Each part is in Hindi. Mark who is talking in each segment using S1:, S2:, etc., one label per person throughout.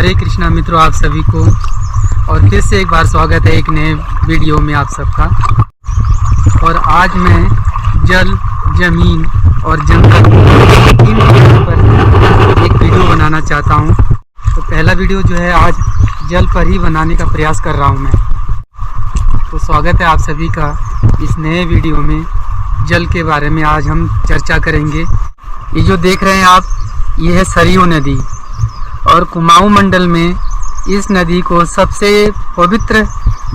S1: हरे कृष्णा मित्रों, आप सभी को और फिर से एक बार स्वागत है एक नए वीडियो में आप सबका। और आज मैं जल, जमीन और जंगल इन विषयों पर एक वीडियो बनाना चाहता हूं। तो पहला वीडियो जो है आज जल पर ही बनाने का प्रयास कर रहा हूं मैं। तो स्वागत है आप सभी का इस नए वीडियो में। जल के बारे में आज हम चर्चा करेंगे। ये जो देख रहे हैं आप, ये है सरयू नदी और कुमाऊं मंडल में इस नदी को सबसे पवित्र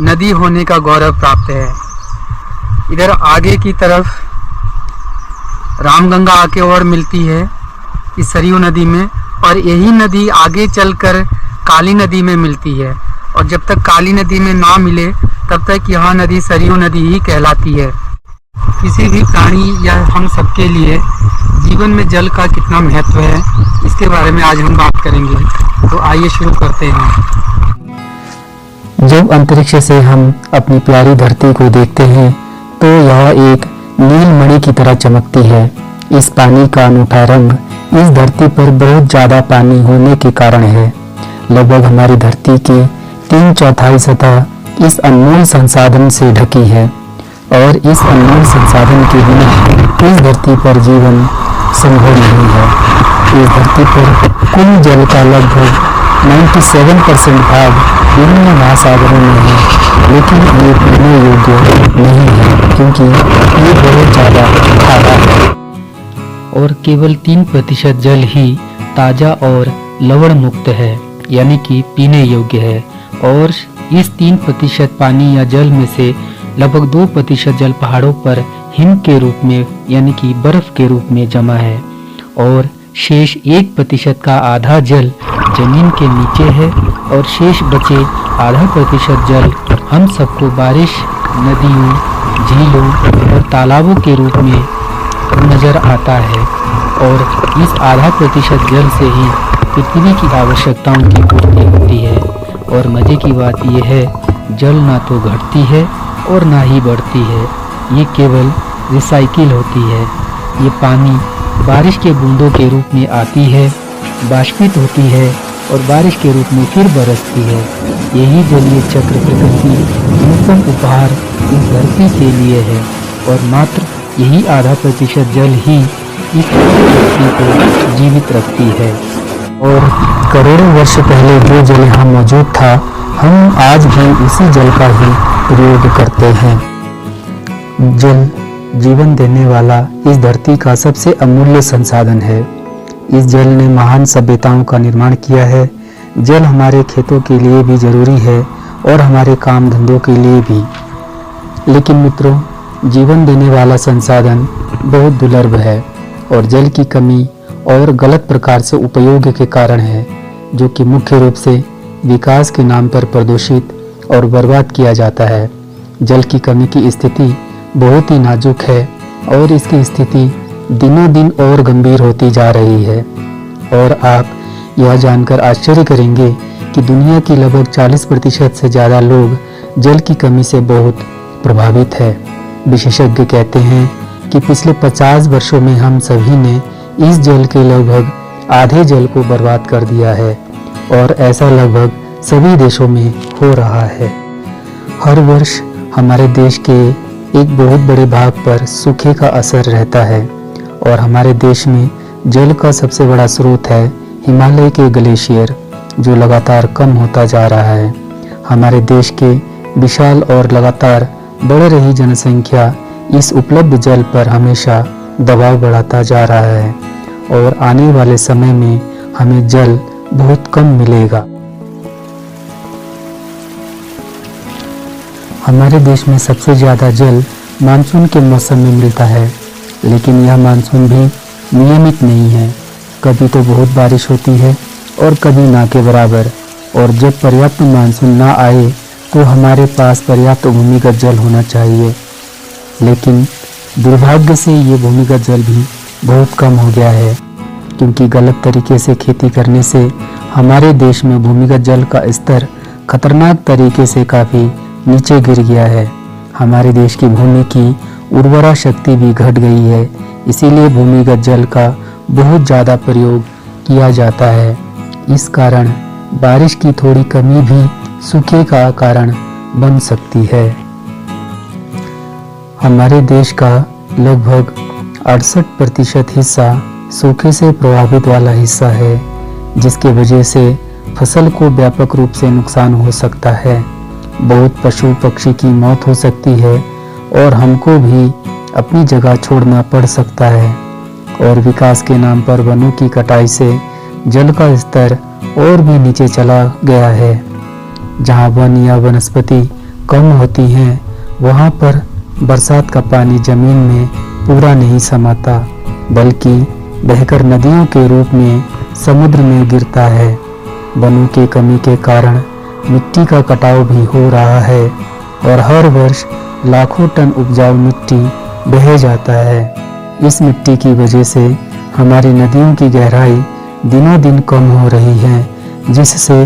S1: नदी होने का गौरव प्राप्त है। इधर आगे की तरफ रामगंगा आके और मिलती है इस सरयू नदी में, और यही नदी आगे चलकर काली नदी में मिलती है। और जब तक काली नदी में ना मिले तब तक यह नदी सरयू नदी ही कहलाती है। किसी भी प्राणी या हम सबके लिए जीवन में जल का कितना महत्व है, इसके बारे में आज हम बात करेंगे। तो आइए शुरू करते हैं।
S2: जब अंतरिक्ष से हम अपनी प्यारी धरती को देखते हैं तो यह एक नीलमणि की तरह चमकती है। इस पानी का अनूठा रंग इस धरती पर बहुत ज्यादा पानी होने के कारण है। लगभग हमारी धरती की 3/4 सतह इस अनमोल संसाधन से ढकी है और इस अनमोल संसाधन के बिना इस धरती पर जीवन संभव नहीं है। इस धरती पर कुल जल का लगभग 97% भाग विभिन्न महासागरों में है, लेकिन ये पीने योग्य नहीं है क्योंकि ये बहुत ज्यादा खारा है। और केवल 3% जल ही ताजा और लवण मुक्त है, यानी कि पीने योग्य है। और इस 3% पानी या जल में से लगभग 2% जल पहाड़ों पर हिम के रूप में यानी कि बर्फ के रूप में जमा है, और शेष 1% का आधा जल जमीन के नीचे है, और शेष बचे 0.5% जल हम सबको बारिश, नदियों, झीलों और तालाबों के रूप में नजर आता है। और इस 0.5% जल से ही पृथ्वी की आवश्यकताओं की पूर्ति होती है। और मजे की बात यह है, जल ना तो घटती है और ना ही बढ़ती है, ये केवल रिसाइकिल होती है। ये पानी बारिश के बूंदों के रूप में आती है, बाष्पित होती है और बारिश के रूप में फिर बरसती है। यही जलीय चक्र प्रकृति अनुपम उपहार इस धरती के लिए है, और मात्र यही 0.5% जल ही इस धरती को जीवित रखती है। और करोड़ों वर्ष पहले जो जल यहाँ मौजूद था, हम आज भी उसी जल का ही प्रयोग करते हैं। जल जीवन देने वाला इस धरती का सबसे अमूल्य संसाधन है। इस जल ने महान सभ्यताओं का निर्माण किया है। जल हमारे खेतों के लिए भी जरूरी है और हमारे काम धंधों के लिए भी। लेकिन मित्रों, जीवन देने वाला संसाधन बहुत दुर्लभ है और जल की कमी और गलत प्रकार से उपयोग के कारण है, जो कि मुख्य रूप से विकास के नाम पर प्रदूषित और बर्बाद किया जाता है। जल की कमी की स्थिति बहुत ही नाजुक है और इसकी स्थिति दिनों दिन और गंभीर होती जा रही है। और आप यह जानकर आश्चर्य करेंगे कि दुनिया की लगभग 40% से ज़्यादा लोग जल की कमी से बहुत प्रभावित है। विशेषज्ञ कहते हैं कि पिछले 50 वर्षों में हम सभी ने इस जल के लगभग आधे जल को बर्बाद कर दिया है, और ऐसा लगभग सभी देशों में हो रहा है। हर वर्ष हमारे देश के एक बहुत बड़े भाग पर सूखे का असर रहता है, और हमारे देश में जल का सबसे बड़ा स्रोत है हिमालय के ग्लेशियर, जो लगातार कम होता जा रहा है। हमारे देश के विशाल और लगातार बढ़ रही जनसंख्या इस उपलब्ध जल पर हमेशा दबाव बढ़ाता जा रहा है, और आने वाले समय में हमें जल बहुत कम मिलेगा। हमारे देश में सबसे ज़्यादा जल मानसून के मौसम में मिलता है, लेकिन यह मानसून भी नियमित नहीं है। कभी तो बहुत बारिश होती है और कभी ना के बराबर। और जब पर्याप्त मानसून ना आए तो हमारे पास पर्याप्त भूमिगत जल होना चाहिए, लेकिन दुर्भाग्य से ये भूमिगत जल भी बहुत कम हो गया है, क्योंकि गलत तरीके से खेती करने से हमारे देश में भूमिगत जल का स्तर खतरनाक तरीके से काफ़ी नीचे गिर गया है। हमारे देश की भूमि की उर्वरा शक्ति भी घट गई है, इसीलिए भूमिगत जल का बहुत ज़्यादा प्रयोग किया जाता है। इस कारण बारिश की थोड़ी कमी भी सूखे का कारण बन सकती है। हमारे देश का लगभग 68% हिस्सा सूखे से प्रभावित वाला हिस्सा है, जिसकी वजह से फसल को व्यापक रूप से नुकसान हो सकता है। बहुत पशु पक्षी की मौत हो सकती है और हमको भी अपनी जगह छोड़ना पड़ सकता है। और विकास के नाम पर वनों की कटाई से जल का स्तर और भी नीचे चला गया है। जहाँ वन या वनस्पति कम होती हैं, वहाँ पर बरसात का पानी जमीन में पूरा नहीं समाता, बल्कि बहकर नदियों के रूप में समुद्र में गिरता है। वनों की कमी के कारण मिट्टी का कटाव भी हो रहा है और हर वर्ष लाखों टन उपजाऊ मिट्टी बह जाता है। इस मिट्टी की वजह से हमारी नदियों की गहराई दिनों दिन कम हो रही है, जिससे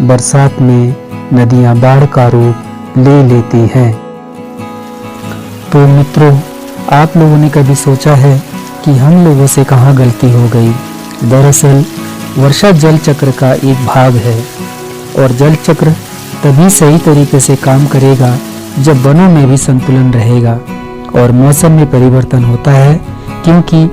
S2: बरसात में नदियां बाढ़ का रूप ले लेती हैं। तो मित्रों, आप लोगों ने कभी सोचा है कि हम लोगों से कहाँ गलती हो गई? दरअसल वर्षा जल चक्र का एक भाग है और जल चक्र तभी सही तरीके से काम करेगा जब वनों में भी संतुलन रहेगा और मौसम में परिवर्तन होता है, क्योंकि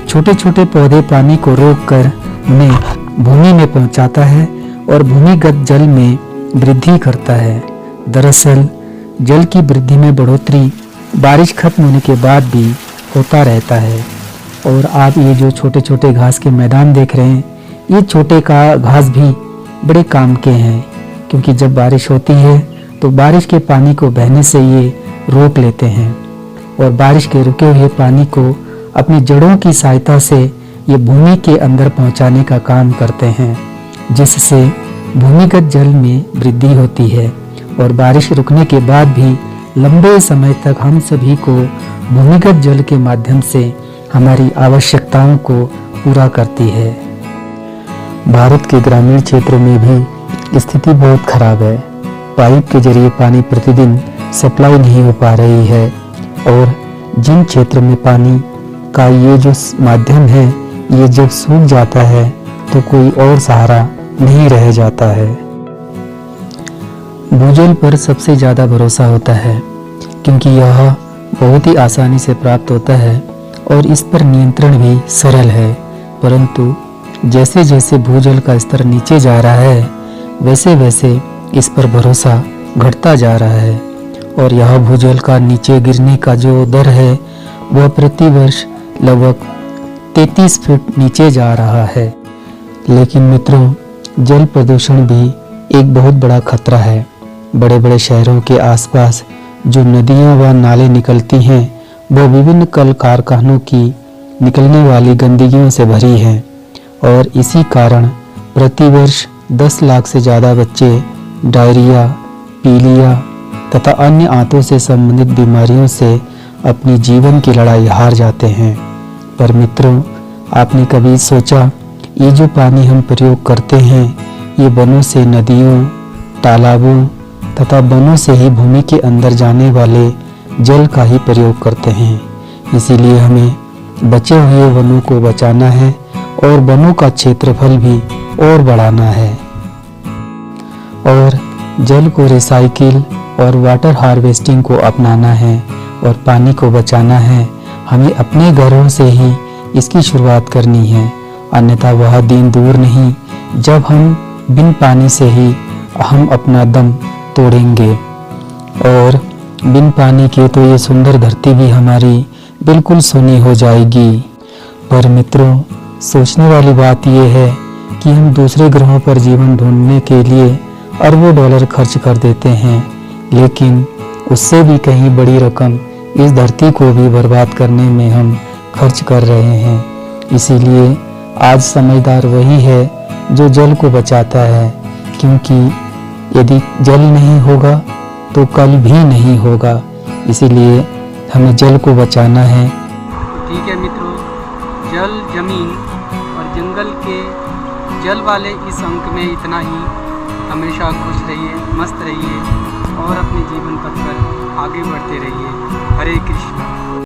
S2: छोटे छोटे पौधे पानी को रोककर उन्हें भूमि में पहुंचाता है और भूमिगत जल में वृद्धि करता है। दरअसल जल की वृद्धि में बढ़ोतरी बारिश खत्म होने के बाद भी होता रहता है। और आप ये जो छोटे छोटे घास के मैदान देख रहे हैं, ये छोटे का घास भी बड़े काम के हैं, क्योंकि जब बारिश होती है तो बारिश के पानी को बहने से ये रोक लेते हैं और बारिश के रुके हुए पानी को अपनी जड़ों की सहायता से ये भूमि के अंदर पहुंचाने का काम करते हैं, जिससे भूमिगत जल में वृद्धि होती है और बारिश रुकने के बाद भी लंबे समय तक हम सभी को भूमिगत जल के माध्यम से हमारी आवश्यकताओं को पूरा करती है। भारत के ग्रामीण क्षेत्रों में भी स्थिति बहुत खराब है। पाइप के जरिए पानी प्रतिदिन सप्लाई नहीं हो पा रही है और जिन क्षेत्रों में पानी का ये जो माध्यम है, ये जब सूख जाता है तो कोई और सहारा नहीं रह जाता है। भूजल पर सबसे ज़्यादा भरोसा होता है, क्योंकि यह बहुत ही आसानी से प्राप्त होता है और इस पर नियंत्रण भी सरल है। परंतु जैसे जैसे भूजल का स्तर नीचे जा रहा है, वैसे वैसे इस पर भरोसा घटता जा रहा है और यह भूजल का नीचे गिरने का जो दर है, वह प्रतिवर्ष लगभग 33 फीट नीचे जा रहा है। लेकिन मित्रों, जल प्रदूषण भी एक बहुत बड़ा खतरा है। बड़े बड़े शहरों के आसपास जो नदियां व नाले निकलती हैं, वो विभिन्न कल कारखानों की निकलने वाली गंदगियों से भरी हैं और इसी कारण प्रतिवर्ष 10 लाख से ज़्यादा बच्चे डायरिया, पीलिया तथा अन्य आंतों से संबंधित बीमारियों से अपनी जीवन की लड़ाई हार जाते हैं। पर मित्रों, आपने कभी सोचा, ये जो पानी हम प्रयोग करते हैं, ये वनों से नदियों, तालाबों तथा वनों से ही भूमि के अंदर जाने वाले जल का ही प्रयोग करते हैं। इसीलिए हमें बचे हुए वनों को बचाना है और वनों का क्षेत्रफल भी और बढ़ाना है और जल को रिसाइकिल और वाटर हार्वेस्टिंग को अपनाना है और पानी को बचाना है। हमें अपने घरों से ही इसकी शुरुआत करनी है, अन्यथा वह दिन दूर नहीं जब हम बिन पानी से ही हम अपना दम तोड़ेंगे और बिन पानी के तो ये सुंदर धरती भी हमारी बिल्कुल सूनी हो जाएगी। पर मित्रों, सोचने वाली बात यह है कि हम दूसरे ग्रहों पर जीवन ढूंढने के लिए अरबों डॉलर खर्च कर देते हैं, लेकिन उससे भी कहीं बड़ी रकम इस धरती को भी बर्बाद करने में हम खर्च कर रहे हैं। इसीलिए आज समझदार वही है जो जल को बचाता है, क्योंकि यदि जल नहीं होगा तो कल भी नहीं होगा। इसीलिए हमें जल को बचाना है।
S1: ठीक है मित्रों, जल, जमीन और जंगल के जल वाले इस अंक में इतना ही। हमेशा खुश रहिए, मस्त रहिए और अपने जीवन पथ पर आगे बढ़ते रहिए। हरे कृष्ण।